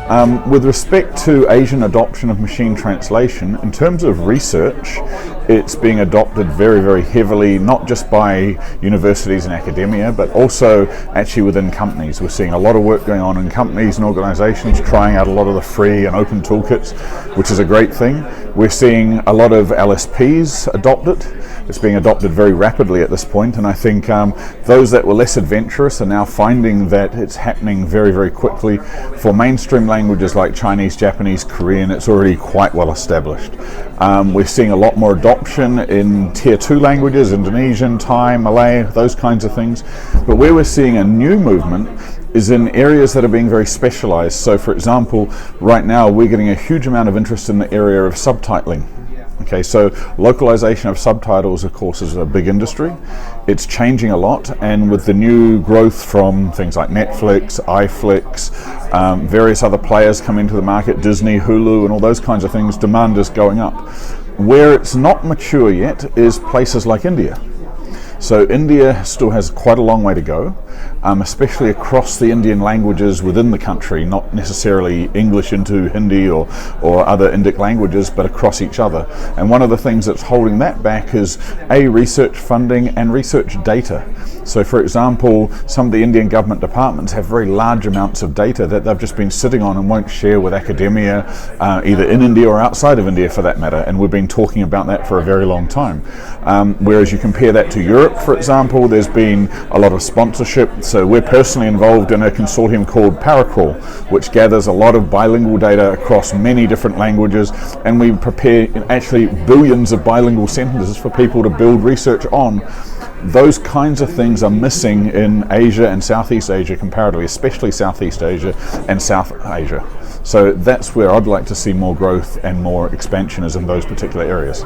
With respect to Asian adoption of machine translation, in terms of research, it's being adopted very, very heavily, not just by universities and academia, but also actually within companies. We're seeing a lot of work going on in companies and organizations trying out a lot of the free and open toolkits, which is a great thing. We're seeing a lot of LSPs adopt it. It's being adopted very rapidly at this point, and I think those that were less adventurous are now finding that it's happening very, very quickly. For mainstream languages like Chinese, Japanese, Korean, it's already quite well established. We're seeing a lot more adoption in tier 2 languages, Indonesian, Thai, Malay, those kinds of things. But where we're seeing a new movement is in areas that are being very specialized. So for example, right now we're getting a huge amount of interest in the area of subtitling. Okay, so localization of subtitles, of course, is a big industry. It's changing a lot, and with the new growth from things like Netflix, iFlix, various other players coming to the market, Disney, Hulu, and all those kinds of things, demand is going up. Where it's not mature yet is places like India. So India still has quite a long way to go, especially across the Indian languages within the country, not necessarily English into Hindi or other Indic languages, but across each other. And one of the things that's holding that back is research funding and research data. So for example, some of the Indian government departments have very large amounts of data that they've just been sitting on and won't share with academia, either in India or outside of India for that matter, and we've been talking about that for a very long time. Whereas you compare that to Europe, for example, there's been a lot of sponsorship. So we're personally involved in a consortium called Paracrawl, which gathers a lot of bilingual data across many different languages, and we prepare actually billions of bilingual sentences for people to build research on. Those kinds of things are missing in Asia and Southeast Asia comparatively, especially Southeast Asia and South Asia. So that's where I'd like to see more growth and more expansion is in those particular areas.